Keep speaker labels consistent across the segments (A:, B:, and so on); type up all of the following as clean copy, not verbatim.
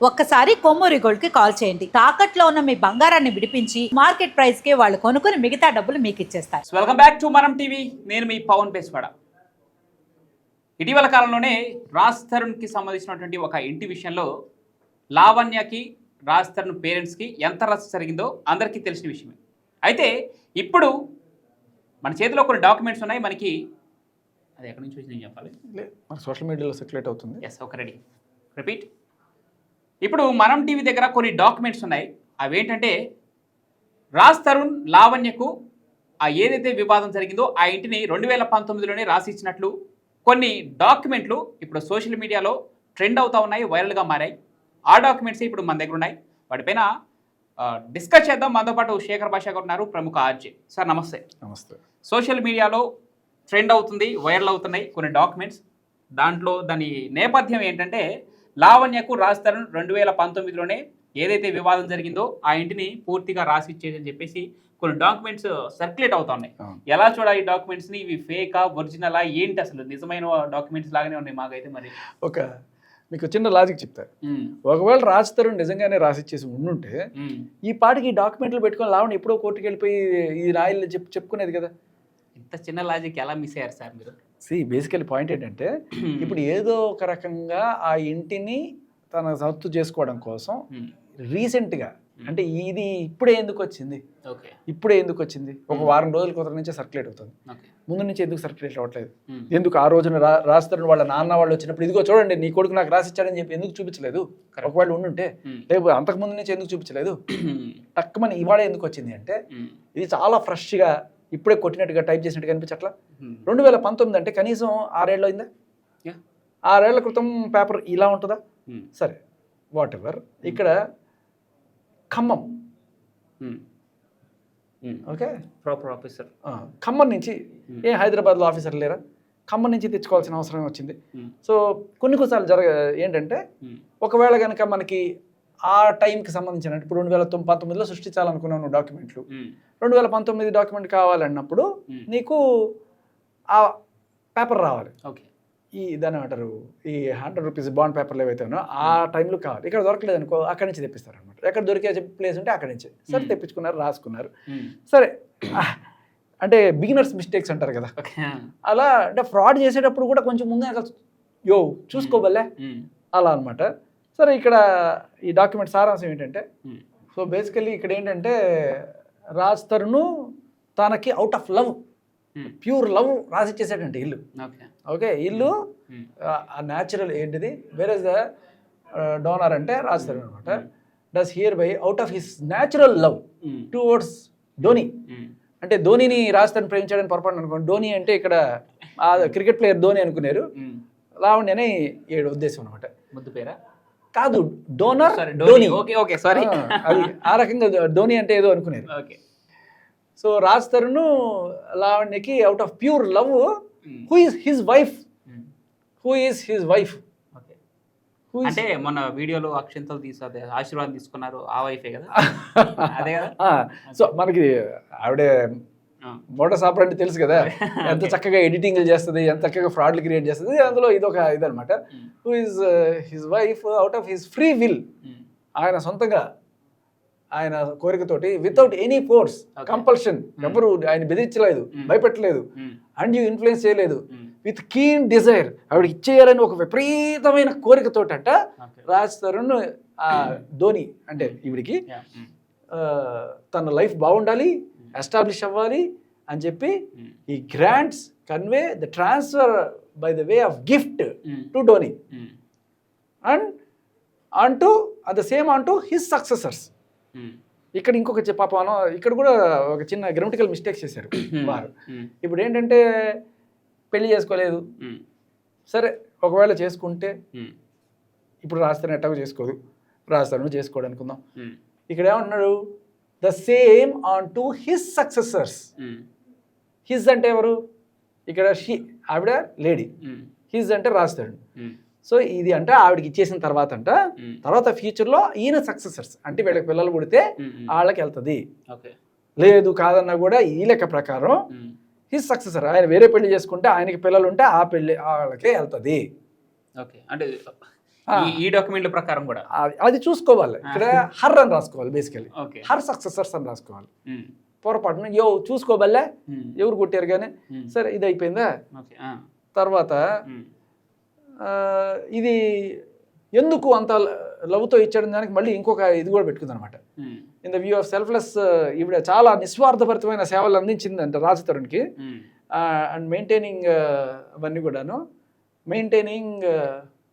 A: ఒక్కసారి కొమ్మూరి గోల్డ్ కి కాల్ చేయండి. తాకట్లో ఉన్న మీ బంగారాన్ని విడిపించి మార్కెట్ ప్రైస్ కి వాళ్ళు కొనుక్కుని మిగతా డబ్బులు మీకు ఇచ్చేస్తారు.
B: వెల్కమ్ బ్యాక్ టు మనం టీవీ. నేను మీ పవన్ పేస్వాడ. ఇటీవల కాలంలోనే రాజ్ తరుణ్కి సంబంధించినటువంటి ఒక ఇంటి విషయంలో లావణ్యకి రాజ్ తరుణ్ పేరెంట్స్కి ఎంత రచ్చ జరిగిందో అందరికీ తెలిసిన విషయమే. అయితే ఇప్పుడు మన చేతిలో కొన్ని డాక్యుమెంట్స్ ఉన్నాయి. మనకి అది ఎక్కడి నుంచి వచ్చి నేను చెప్పాలి,
C: మన సోషల్ మీడియాలో సర్క్యులేట్ అవుతుంది.
B: ఎస్, ఒక రెడీ రిపీట్. ఇప్పుడు మనం టీవీ దగ్గర కొన్ని డాక్యుమెంట్స్ ఉన్నాయి. అవేంటంటే రాజ్ తరుణ్ లావణ్యకు ఆ ఏదైతే వివాదం జరిగిందో ఆ ఇంటిని 2019లోనే రాసి ఇచ్చినట్లు కొన్ని డాక్యుమెంట్లు ఇప్పుడు సోషల్ మీడియాలో ట్రెండ్ అవుతా ఉన్నాయి, వైరల్గా మారాయి. ఆ డాక్యుమెంట్స్ ఇప్పుడు మన దగ్గర ఉన్నాయి. వాటిపైన డిస్కస్ చేద్దాం. మనతో పాటు శేఖర్ భాష గారు ఉన్నారు, ప్రముఖ ఆర్జే. సార్ నమస్తే.
C: నమస్తే.
B: సోషల్ మీడియాలో ట్రెండ్ అవుతుంది, వైరల్ అవుతున్నాయి కొన్ని డాక్యుమెంట్స్. దాంట్లో దాని నేపథ్యం ఏంటంటే లావణ్యకు రాజ్ తరుణ్ 2019లోనే ఏదైతే వివాదం జరిగిందో ఆ ఇంటిని పూర్తిగా రాసి ఇచ్చేదని చెప్పేసి కొన్ని డాక్యుమెంట్స్ సర్క్యులేట్ అవుతా ఉన్నాయి. ఎలా చూడాలి ఈ డాక్యుమెంట్స్ని? ఇవి ఫేకా, ఒరిజినలా, ఏంటి అసలు? నిజమైన డాక్యుమెంట్స్ లాగానే ఉన్నాయి మాకైతే. మరి
C: మీకు చిన్న లాజిక్ చెప్తారు. ఒకవేళ రాజ్ తరుణ్ నిజంగానే రాసిచ్చేసి ఉండుంటే ఈ పాటికి ఈ డాక్యుమెంట్లు పెట్టుకొని లావణ్య ఎప్పుడో కోర్టుకి వెళ్ళిపోయి ఈ రాయిల్ని చెప్పుకునేది కదా.
B: ఇంత చిన్న లాజిక్ ఎలా మిస్ అయ్యారు సార్ మీరు?
C: బేసికలీ పాయింట్ ఏంటంటే ఇప్పుడు ఏదో ఒక రకంగా ఆ ఇంటిని తన సొత్తు చేసుకోవడం కోసం రీసెంట్గా, అంటే ఇది ఇప్పుడే ఎందుకు వచ్చింది ఒక వారం రోజుల కొత్త నుంచే సర్క్యులేట్ అవుతుంది. ముందు నుంచి ఎందుకు సర్క్యులేట్ అవ్వట్లేదు? ఎందుకు ఆ రోజున రాజ్ తరుణ్ వాళ్ళ నాన్న వాళ్ళు వచ్చినప్పుడు ఇదిగో చూడండి నీ కొడుకు నాకు రాసిచ్చాడని చెప్పి ఎందుకు చూపించలేదు? ఒకవేళ ఉండుంటే లేకపోతే అంతకు ముందు నుంచి ఎందుకు చూపించలేదు? టక్కుమని ఇవాళ ఎందుకు వచ్చింది అంటే ఇది చాలా ఫ్రెష్గా ఇప్పుడే కొట్టినట్టుగా టైప్ చేసినట్టుగా అనిపించట్లా. 2019 అంటే కనీసం 6 ఏళ్ళు అయిందా? 6 ఏళ్ల క్రితం పేపర్ ఇలా ఉంటుందా? సరే, వాట్ ఎవర్. ఇక్కడ Khammam, okay,
B: proper officer
C: Khammam నుంచి హైదరాబాద్లో ఆఫీసర్ లేరా? ఖమ్మం నుంచి తెచ్చుకోవాల్సిన అవసరం వచ్చింది. సో కొన్నిసార్లు ఏంటంటే ఒకవేళ కనుక మనకి ఆ టైంకి సంబంధించిన ఇప్పుడు 2019లో సృష్టించాలనుకున్నాను డాక్యుమెంట్లు, 2019 డాక్యుమెంట్ కావాలన్నప్పుడు నీకు ఆ పేపర్ రావాలి. ఈ దాని అంటారు ఈ 100 రూపీస్ బాండ్ పేపర్లు ఏవైతే ఉన్నాయో ఆ టైంలో కావాలి. ఇక్కడ దొరకలేదు అనుకో, అక్కడి నుంచి తెప్పిస్తారు అనమాట. ఎక్కడ దొరికే ప్లేస్ ఉంటే అక్కడి నుంచి సరే తెప్పించుకున్నారు, రాసుకున్నారు. సరే, అంటే బిగినర్స్ మిస్టేక్స్ అంటారు కదా, అలా అంటే ఫ్రాడ్ చేసేటప్పుడు కూడా కొంచెం ముందే చూసుకోబల్లే అలా అనమాట. సరే, ఇక్కడ ఈ డాక్యుమెంట్ సారాంశం ఏంటంటే, సో బేసికలీ ఇక్కడ ఏంటంటే రాజ్ తరుణ్ తనకి out of love, pure love రాసిచ్చేసాడంటే ఇల్లు. ఓకే, ఇల్లు న్యాచురల్ ఏంటిది, వేరే ద డోనర్ అంటే రాజ్ తరుణ్ అనమాట. Does here by out of his natural love towards Dhoni. అంటే ధోనిని రాజ్ తరుణ్ ప్రేమించాడని పొరపాటు అనుకోండి. ధోని అంటే ఇక్కడ ఆ క్రికెట్ ప్లేయర్ ధోని అనుకున్నారు, లావణ్య అని ఏడు ఉద్దేశం అనమాట.
B: ముద్దు పేరా
C: కాదు, డోనర్
B: ధోని. ఓకే, సారీ,
C: అది ఆ రకంగా ధోని అంటే ఏదో అనుకునేది. సో రాజ్ తరుణ్ లావణ్యకి out of pure love, who is his wife.
B: అంటే మొన్న వీడియోలో అక్షంతలు తీసి ఆశీర్వాదం తీసుకున్నారు, ఆ వైఫే కదా, అదే కదా.
C: సో మనకి ఆవిడే మోటార్ షాప్ అంటే తెలుసు కదా, ఎంత చక్కగా ఎడిటింగ్లు చేస్తుంది, ఎంత చక్కగా ఫ్రాడ్లు క్రియేట్ చేస్తుంది. అందులో ఇదొక ఇదనమాట. Who is his wife out of his free will, ఆయన సొంతంగా ఆయన కోరికతోటి, వితౌట్ ఎనీ ఫోర్స్ కంపల్షన్, ఎవరు ఆయన బెదిరించలేదు, భయపెట్టలేదు, అండ్ యూ ఇన్ఫ్లుయెన్స్ చేయలేదు, విత్ కీన్ డిజైర్ ఆవిడ ఇచ్చేయాలని ఒక విపరీతమైన కోరికతోటంట రాజ్ తరుణ్ ధోని అంటే ఈవిడికి తన లైఫ్ బాగుండాలి, ఎస్టాబ్లిష్ అవ్వాలి అని చెప్పి ఈ grants convey the transfer by the way of gift to Dhoni and onto at the same onto his successors. ఇక్కడ ఇంకొక పాపం ఇక్కడ కూడా ఒక చిన్న గ్రామటికల్ మిస్టేక్స్ చేశారు వారు. ఇప్పుడు ఏంటంటే పెళ్లి చేసుకోలేదు, సరే ఒకవేళ చేసుకుంటే ఇప్పుడు రాజ్ తరుణ్ ఎట్టాగో చేసుకోదు, రాజ్ తరుణ్ చేసుకోడు అనుకుందాం. ఇక్కడ ఏమంటున్నాడు, the same on to his successors. His అంటే ఎవరు? ఇక్కడ ఆవిడ లేడీ, హిజ్ అంటే రాజ్ తరుణ్. సో ఇది అంటే ఆవిడకి ఇచ్చేసిన తర్వాత ఫ్యూచర్లో ఈయన సక్సెసర్స్ అంటే వీళ్ళకి పిల్లలు పుడితే వాళ్ళకి వెళ్తుంది. లేదు కాదన్నా కూడా ఈ లెక్క ప్రకారం హిస్ సక్సెసర్, ఆయన వేరే పెళ్లి చేసుకుంటే ఆయనకి పిల్లలు ఉంటే ఆ పెళ్లి వాళ్ళకే వెళ్తుంది.
B: ఓకే, అంటే ఈ డాక్యుమెంట్ల ప్రకారం కూడా
C: అది చూసుకోవాలి. ఇక్కడ హర్ అని రాసుకోవాలి బేసికలీ,
B: ఓకే
C: హర్ సక్సెసర్స్ అని రాసుకోవాలి. పొరపాటున చూసుకోబల్లే ఎవరు కొట్టారు కానీ సరే ఇది అయిపోయిందా. తర్వాత ఇది ఎందుకు అంత లవ్తో ఇచ్చడం దానికి మళ్ళీ ఇంకొక ఇది కూడా పెట్టుకుంది అనమాట. In the view of selfless ఈవిడ చాలా నిస్వార్థభరితమైన సేవలు అందించింది అంటే రాజ్ తరుణ్కి. అండ్ మెయింటైనింగ్ అవన్నీ కూడాను, మెయింటైనింగ్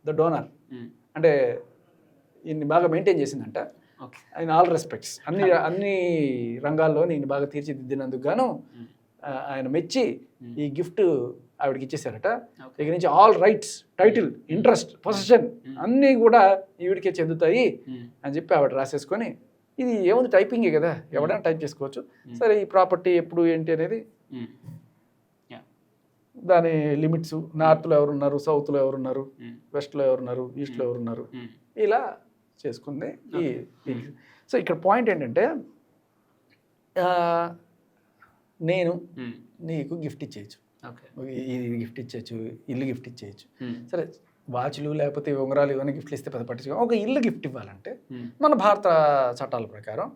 C: ద డోనర్ అంటే ఈయన్ని బాగా మెయింటైన్ చేసిందంట. ఇన్ ఆల్ రెస్పెక్ట్స్ అన్ని రంగాల్లో నేను బాగా తీర్చిదిద్దినందుకు గాను ఆయన మెచ్చి ఈ గిఫ్ట్ ఆవిడకి ఇచ్చేసారట. ఇక నుంచి all rights, title, interest, position అన్నీ కూడా ఈవిడికే చెందుతాయి అని చెప్పి ఆవిడ రాసేసుకొని, ఇది ఏముంది టైపింగే కదా, ఎవడైనా టైప్ చేసుకోవచ్చు. సరే ఈ ప్రాపర్టీ ఎప్పుడు ఏంటి అనేది దాని లిమిట్స్, నార్త్లో ఎవరున్నారు, సౌత్లో ఎవరున్నారు, వెస్ట్లో ఎవరున్నారు, ఈస్ట్లో ఎవరున్నారు, ఇలా చేసుకుంది. సో ఇక్కడ పాయింట్ ఏంటంటే నేను నీకు గిఫ్ట్ ఇచ్చేయచ్చు, ఇది గిఫ్ట్ ఇచ్చేయచ్చు, ఇల్లు గిఫ్ట్ ఇచ్చేయచ్చు. సరే వాచ్లు లేకపోతే ఉంగరాలు ఇవన్నీ గిఫ్ట్లు ఇస్తే పెద్ద పట్టించుకో. ఒక ఇల్లు గిఫ్ట్ ఇవ్వాలంటే మన భారత చట్టాల ప్రకారం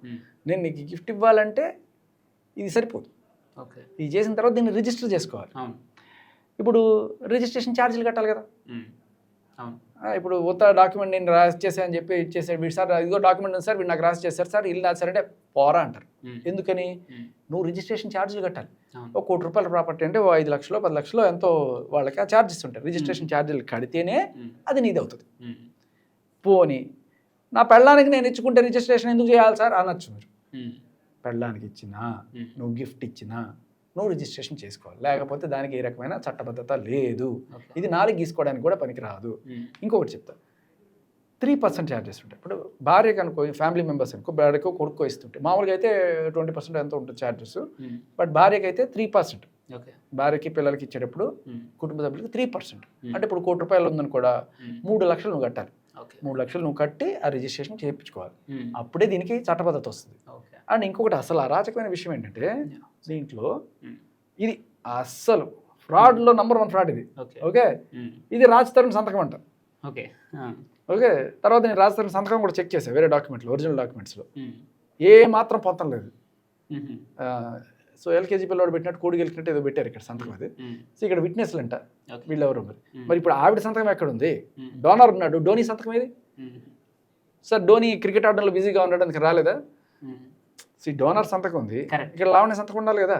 C: నేను నీకు గిఫ్ట్ ఇవ్వాలంటే ఇది సరిపోదు. ఇది చేసిన తర్వాత దీన్ని రిజిస్టర్ చేసుకోవాలి. ఇప్పుడు రిజిస్ట్రేషన్ ఛార్జీలు కట్టాలి కదా. ఇప్పుడు ఉత్త డాక్యుమెంట్ నేను రాసి చేశాను చెప్పి ఇచ్చేసాడు వీడు, సార్ ఇదిగో డాక్యుమెంట్ ఉంది సార్ వీడు నాకు రాసి చేశారు సార్, ఇల్లు రాసి అంటే పోరా అంటారు. ఎందుకని? నువ్వు రిజిస్ట్రేషన్ ఛార్జీలు కట్టాలి. ఒక ₹1,00,00,000 ప్రాపర్టీ అంటే 5 లక్షలు 10 లక్షలు ఎంతో వాళ్ళకి ఆ ఛార్జెస్ ఉంటాయి. రిజిస్ట్రేషన్ ఛార్జీలు కడితేనే అది నీది అవుతుంది. పోనీ నా పెళ్ళానికి నేను ఇచ్చుకుంటే రిజిస్ట్రేషన్ ఎందుకు చేయాలి సార్ అనొచ్చు మీరు. పెళ్ళానికి ఇచ్చినా నువ్వు గిఫ్ట్ ఇచ్చినా నువ్వు రిజిస్ట్రేషన్ చేసుకోవాలి, లేకపోతే దానికి ఏ రకమైన చట్టబద్ధత లేదు. ఇది నాలుగు గీసుకోవడానికి కూడా పనికిరాదు. ఇంకొకటి చెప్తా, 3% ఛార్జెస్ ఉంటాయి. ఇప్పుడు భార్యకు అనుకో, ఫ్యామిలీ మెంబర్స్ అనుకో, భార్యకు కొడుకో ఇస్తుంటాయి. మామూలుగా అయితే 20% ఎంత ఉంటుంది ఛార్జెస్, బట్ భార్యకి అయితే 3%. భార్యకి పిల్లలకి ఇచ్చేటప్పుడు కుటుంబ సభ్యులకి 3%. అంటే ఇప్పుడు ₹1,00,00,000 ఉందని కూడా 3 లక్షలు నువ్వు కట్టాలి. 3 లక్షలు నువ్వు కట్టి ఆ రిజిస్ట్రేషన్ చేయించుకోవాలి. అప్పుడే దీనికి చట్టబద్ధత వస్తుంది. అండ్ ఇంకొకటి అసలు అరాచకమైన విషయం ఏంటంటే దీంట్లో ఇది అస్సలు ఫ్రాడ్లో #1 ఫ్రాడ్ ఇది. ఓకే, ఇది రాజ్ తరుణ్ సంతకం అంట. ఓకే, తర్వాత నేను రాజ్ తరుణ్ సంతకం కూడా చెక్ చేశాను వేరే డాక్యుమెంట్లో, ఒరిజినల్ డాక్యుమెంట్స్లో ఏ మాత్రం పొంతం లేదు. సో ఎల్కేజీ పిల్లవాడు పెట్టినట్టు కోడి గెలికినట్టు ఏదో పెట్టారు ఇక్కడ సంతకం. అది సో ఇక్కడ విట్నెస్లు అంట వీళ్ళెవరు. మరి ఇప్పుడు ఆవిడ సంతకం ఎక్కడ ఉంది? డోనర్ ఉన్నాడు, ధోని సంతకం ఏది సార్? ధోని క్రికెట్ ఆడడంలో బిజీగా ఉన్నాడు అందుకు రాలేదా? డోనర్ సంతకం ఉంది, ఇక్కడ లావణ్య సంతకం ఉండాలి కదా,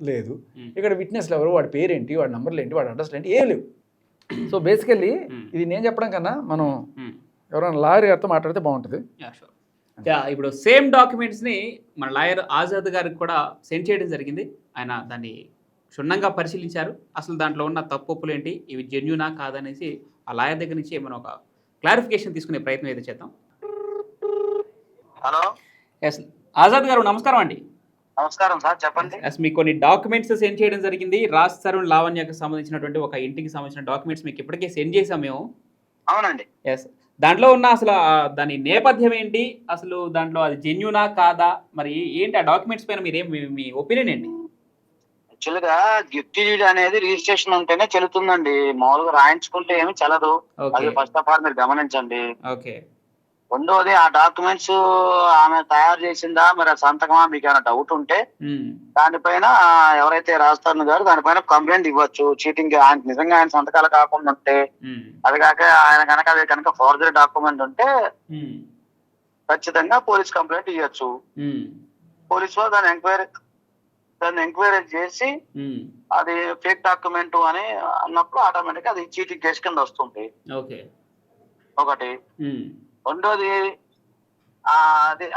C: లేదు. ఇక్కడ విట్నెస్లు ఎవరు, వాడి పేరేంటి, వాడి నంబర్లు ఏంటి, వాడి అడ్రస్లు ఏంటి, ఏం లేవు. సో బేసికల్లీ ఇది నేను చెప్పడం కన్నా మనం ఎవరైనా లాయర్ గారితో మాట్లాడితే బాగుంటుంది.
B: ఇప్పుడు సేమ్ డాక్యుమెంట్స్ని మన లాయర్ ఆజాద్ గారికి కూడా సెండ్ చేయడం జరిగింది. ఆయన దాన్ని క్షుణ్ణంగా పరిశీలించారు. అసలు దాంట్లో ఉన్న తప్పులు ఏంటి, ఇవి జెన్యూనా కాదనేసి ఆ లాయర్ దగ్గర నుంచి మనం ఒక క్లారిఫికేషన్ తీసుకునే ప్రయత్నం అయితే చేద్దాం.
D: హలో,
B: ఎస్ ఆజాద్ గారు నమస్కారం అండి.
D: నమస్కారం సార్, చెప్పండి.
B: మీకు కొన్ని డాక్యుమెంట్స్ సెండ్ చేయడం జరిగింది. రాజ్ తరుణ్ లావణ్యకు సంబంధించినటువంటి ఒక ఇంటికి సంబంధించిన డాక్యుమెంట్స్ మీకు ఇప్పటికే సెండ్ చేసాం మేము.
D: అవునండి.
B: ఎస్, దాంట్లో ఉన్న అసలు దాని నేపథ్యం ఏంటి, అసలు దాంట్లో అది జెన్యూనా కాదా, మరి ఏంటి ఆ డాక్యుమెంట్స్ పైన మీ ఒపీనియన్ ఏంటి?
D: యాక్చువల్గా గిఫ్ట్ డీడ్ అనేది రిజిస్ట్రేషన్ ఉంటేనే చెల్లుతుందండి, మామూలుగా రాయించుకుంటే ఏమి చెల్లదు. అది ఫస్ట్ ఆఫ్ ఆల్ మీరు గమనించండి.
B: ఓకే.
D: రెండోది ఆ డాక్యుమెంట్స్ ఆమె తయారు చేసిందా మరి ఆ సంతకమా మీకు ఏమైనా డౌట్ ఉంటే దానిపైన ఎవరైతే రాజ్ తరుణ్ గారు దానిపైన కంప్లైంట్ ఇవ్వచ్చు. చీటింగ్ నిజంగా ఆయన సంతకాలు కాకుండా ఉంటే, అది కాక ఆయన కనుక ఫోర్జరీ డాక్యుమెంట్ ఉంటే ఖచ్చితంగా పోలీస్ కంప్లైంట్ ఇవ్వచ్చు. పోలీసు వాళ్ళు దాన్ని ఎంక్వైరీ చేసి అది ఫేక్ డాక్యుమెంట్ అని అన్నప్పుడు ఆటోమేటిక్ అది చీటింగ్ కేసు కింద వస్తుంది. ఒకటి. రెండోది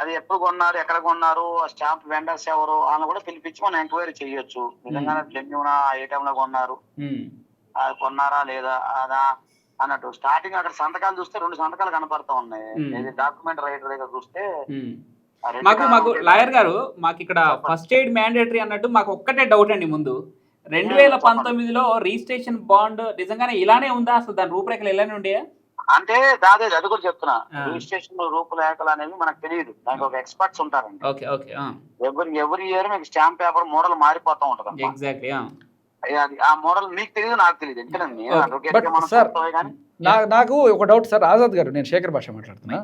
D: అది ఎప్పుడు కొన్నారు, ఎక్కడ కొన్నారు, స్టాంప్ వెండర్స్ ఎవరు అని కూడా పిలిపించి మనం ఎంక్వైరీ చేయొచ్చు. నిజంగానే జెన్యూనా, ఏ టైంలో కొన్నారు, అది కొన్నారా లేదా అదా అన్నట్టు. స్టార్టింగ్ అక్కడ సంతకాలు చూస్తే 2 సంతకాలు కనపడతా ఉన్నాయి. డాక్యుమెంట్ రైటర్ దగ్గర చూస్తే
B: మాకు లాయర్ గారు మాకు ఇక్కడ ఫస్ట్ ఎయిడ్ మ్యాండేటరీ అన్నట్టు మాకు ఒక్కటే డౌట్ అండి. ముందు 2019లో రిజిస్ట్రేషన్ బాండ్ నిజంగానే ఇలానే ఉందా, అసలు దాని రూపురేఖలు ఇలానే ఉండే?
D: అంటే దాదాపు అది కూడా చెప్తున్నా, రిజిస్ట్రేషన్ రూపురేఖలు అనేవి మనకు తెలియదు, దానికి ఒక ఎక్స్పర్ట్స్ ఉంటారండి. ఎవ్రీ ఇయర్ మీకు స్టాంప్ పేపర్ మోడల్ మారిపోతా ఉంటది.
B: ఎగ్జాక్ట్లీ.
D: అది ఆ మోడల్ మీకు తెలియదు, నాకు తెలియదు. ఎందుకంటే నేను
C: Okay.
D: advocate
C: But
D: గా మనం
C: sir,
D: చూస్తామే కానీ.
C: నాకు ఒక డౌట్ సార్, ఆజాద్ గారు, నేను శేఖర్ భాష మాట్లాడుతున్నా.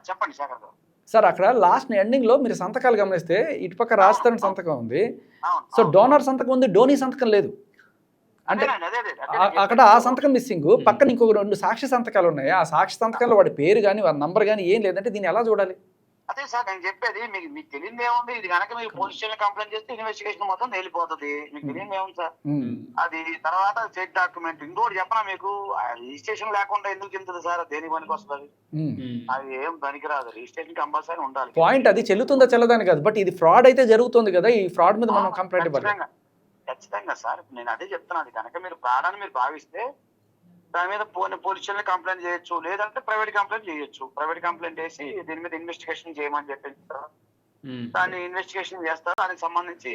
D: చెప్పండి శేఖర్ గారు.
C: సార్ అక్కడ లాస్ట్ ఎండింగ్ లో మీరు సంతకాలు గమనిస్తే ఇటుపక్క రాజస్థాన్ సంతకం ఉంది,
D: అవును,
C: సో డోనర్ సంతకం ఉంది, డోనీ సంతకం లేదు. అంటే
D: అదే
C: అక్కడ ఆ సంతకం మిస్సింగ్, పక్కన ఇంకొక 2 సాక్షి సంతకాలు ఉన్నాయి. ఆ సాక్షి సంతకాల్లో వాడి పేరు కానీ వాడి నంబర్ కానీ ఏం లేదంటే దీన్ని ఎలా చూడాలి?
D: అదే సార్ నేను చెప్పేది, మీకు తెలియదు ఏముంది, ఇది కనుక మీరు పోలీస్ స్టేషన్ కంప్లైంట్ చేస్తే ఇన్వెస్టిగేషన్ మొత్తం వెళ్ళిపోతుంది. మీకు తెలియదు ఏముంది సార్, అది తర్వాత ఫేక్ డాక్యుమెంట్. ఇంకోటి చెప్పనా మీకు, రిజిస్ట్రేషన్ లేకుండా ఎందుకు చెందుతుంది సార్, దేని పనికి వస్తుంది? అది ఏం పనికిరాదు, రిజిస్ట్రేషన్ కంపల్సరీ ఉండాలి.
C: పాయింట్ అది చెల్లుతుందా చెల్లదని కాదు, బట్ ఇది ఫ్రాడ్ అయితే జరుగుతుంది కదా, ఈ ఫ్రాడ్ మీద మనం కంప్లైంట్ ఇవ్వాలి.
D: ఖచ్చితంగా సార్, నేను అదే చెప్తున్నాను. అది కనుక మీరు ఫ్రాడ్ అని మీరు భావిస్తే దాని మీద పోలీస్ స్టేషన్ కంప్లైంట్ చేయొచ్చు, లేదంటే ప్రైవేట్ కంప్లైంట్ చేయొచ్చు. ప్రైవేట్ కంప్లైంట్ చేసి దీని మీద ఇన్వెస్టిగేషన్ చేయమని చెప్పి దాన్ని ఇన్వెస్టిగేషన్ చేస్తారు. దానికి సంబంధించి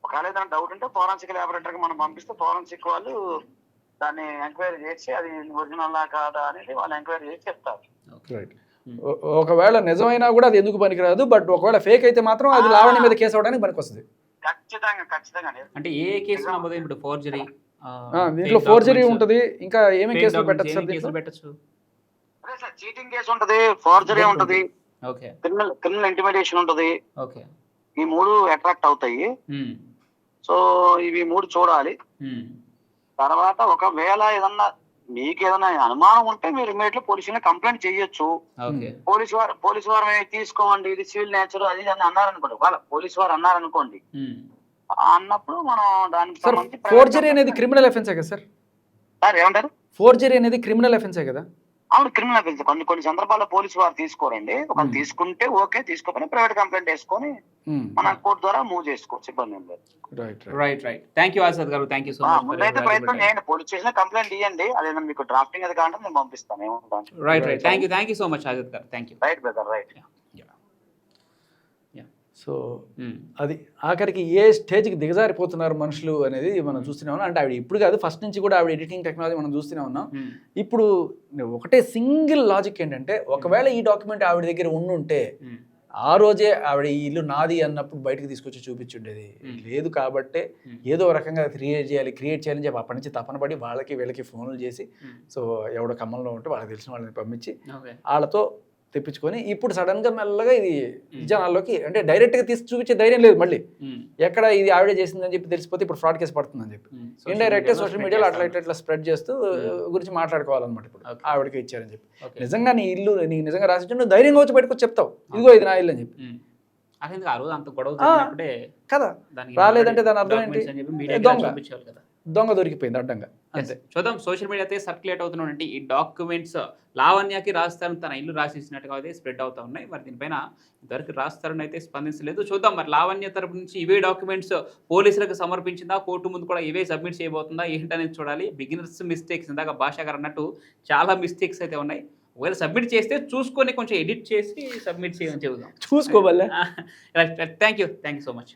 D: ఒకవేళ ఏదైనా డౌట్ ఉంటే ఫోరెన్సిక్ ల్యాబొరేటరీకి మనం పంపిస్తే ఫోరెన్సిక్ వాళ్ళు దాన్ని ఎంక్వైరీ చేసి అది ఒరిజినల్ కాదా అనేది వాళ్ళు ఎంక్వైరీ చేసి చెప్తారు.
C: ఒకవేళ నిజమైనా కూడా అది ఎందుకు పనికిరాదు, బట్ ఒకవేళ ఫేక్ అయితే మాత్రం అది లావణ్య మీద కేసు అవడానికి పనికి వస్తుంది.
D: ఖచ్చితంగా
B: అంటే ఏ కేసు నమోదు ఇప్పుడు ఫోర్జరీ,
C: దీంట్లో ఫోర్జరీ ఉంటది, ఇంకా ఏమేమి కేసులు పెట్టచ్చు?
D: అదే సార్, చీటింగ్ కేసు ఉంటది, ఫోర్జరీ ఉంటది, క్రిమినల్ ఇంటిమిడేషన్ ఉంటది. ఈ 3 అట్రాక్ట్ అవుతాయి. సో ఇవి 3 చూడాలి. తర్వాత ఒకవేళ ఏదన్నా మీకు ఏదైనా అనుమానం ఉంటే మీరు ఇమీడియట్లీ పోలీసుని కంప్లైంట్ చేయొచ్చు. పోలీసు వారు తీసుకోండి, ఇది సివిల్ నేచర్ అది అని అన్నారనుకోండి, వాళ్ళ పోలీసు వారు అన్నారనుకోండి, అన్నప్పుడు మనం దానికి సంబంధించి
C: ఫోర్జరీ అనేది క్రిమినల్ అఫెన్సే కదా సార్?
D: సార్ ఏమంటారు?
C: ఫోర్జరీ అనేది క్రిమినల్ అఫెన్సే కదా?
D: అవును, క్రిమినల్ అఫెన్స్. కొన్ని సందర్భాల్లో పోలీసు వారు తీసుకోరండి. ఒకవేళ తీసుకుంటే ఓకే, తీసుకోకపోయినా ప్రైవేట్ కంప్లైంట్ వేసుకొని మన కోర్టు ద్వారా మూవ్ చేసుకోవచ్చు, ఇబ్బంది ఏం లేదు.
B: Right. Thank you Azad garu, thank you so much.
D: ముందైతే ప్రయత్నం చేయండి, పోలీస్ స్టేషన్ కంప్లైంట్ ఇవ్వండి, అదేనా మీకు డ్రాఫ్టింగ్ అది కావాలంటే నేను పంపిస్తాను. ఏముంటాను.
B: Right. Thank you so much Azad garu, thank you.
D: Right brother, right.
C: So అది ఆఖరికి ఏ స్టేజ్కి దిగజారిపోతున్నారు మనుషులు అనేది మనం చూస్తూనే ఉన్నాం. అంటే ఆవిడ ఇప్పుడు కాదు, ఫస్ట్ నుంచి కూడా ఆవిడ ఎడిటింగ్ టెక్నాలజీ మనం చూస్తూనే ఉన్నాం. ఇప్పుడు ఒకటే సింగిల్ లాజిక్ ఏంటంటే, ఒకవేళ ఈ డాక్యుమెంట్ ఆవిడ దగ్గర ఉండుంటే ఆ రోజే ఆవిడ ఈ ఇల్లు నాది అన్నప్పుడు బయటకు తీసుకొచ్చి చూపించుండేది. లేదు కాబట్టే ఏదో రకంగా క్రియేట్ చేయాలని చెప్పి అప్పటి నుంచి తపన పడి వాళ్ళకి వీళ్ళకి ఫోన్లు చేసి, సో ఎవడో ఖమ్మంలో ఉంటే వాళ్ళకి తెలిసిన వాళ్ళని పంపించి వాళ్ళతో తెప్పించుకొని ఇప్పుడు సడన్ గా మెల్లగా ఇది జనాల్లోకి, అంటే డైరెక్ట్ గా తీసి చూపించే ధైర్యం లేదు. మళ్ళీ ఎక్కడ ఇది ఆవిడే చేసిందని చెప్పి తెలిసిపోతే ఇప్పుడు ఫ్రాడ్ కేసు పడుతుందని చెప్పి ఇండైరెక్ట్ సోషల్ మీడియాలో అట్లా స్ప్రెడ్ చేస్తూ గురించి మాట్లాడుకోవాలన్నమాట. ఇప్పుడు ఆవిడకి ఇచ్చారని చెప్పి, నిజంగా నీ ఇల్లు నీకు నిజంగా రాసి నువ్వు ధైర్యంగా వచ్చి బయటకు చెప్తావు, ఇదిగో ఇది నా ఇల్లు అని చెప్పి. కదా, రాలేదంటే దాని అర్థం ఏంటి? దొంగ దొరికిపోయింది అడ్డంగా.
B: చూద్దాం, సోషల్ మీడియా అయితే సర్క్యులేట్ అవుతున్నాయంటే ఈ డాక్యుమెంట్స్ లావణ్యకి రాజస్థాన్ తన ఇల్లు రాసిచ్చినట్టుగా అయితే స్ప్రెడ్ అవుతా ఉన్నాయి. మరి దీనిపైన ఇంతవరకు రాజస్థాన్ అయితే స్పందించలేదు. చూద్దాం మరి లావణ్య తరపు నుంచి ఇవే డాక్యుమెంట్స్ పోలీసులకు సమర్పించిందా, కోర్టు ముందు కూడా ఇవే సబ్మిట్ చేయబోతుందా ఏంటనేది చూడాలి. బిగినర్స్ మిస్టేక్స్, ఇందాక భాష గారు అన్నట్టు చాలా మిస్టేక్స్ అయితే ఉన్నాయి. ఒకవేళ సబ్మిట్ చేస్తే చూసుకొని కొంచెం ఎడిట్ చేసి సబ్మిట్ చేయమని చెబుదాం.
C: చూసుకోవాలి.
B: Thank you so much.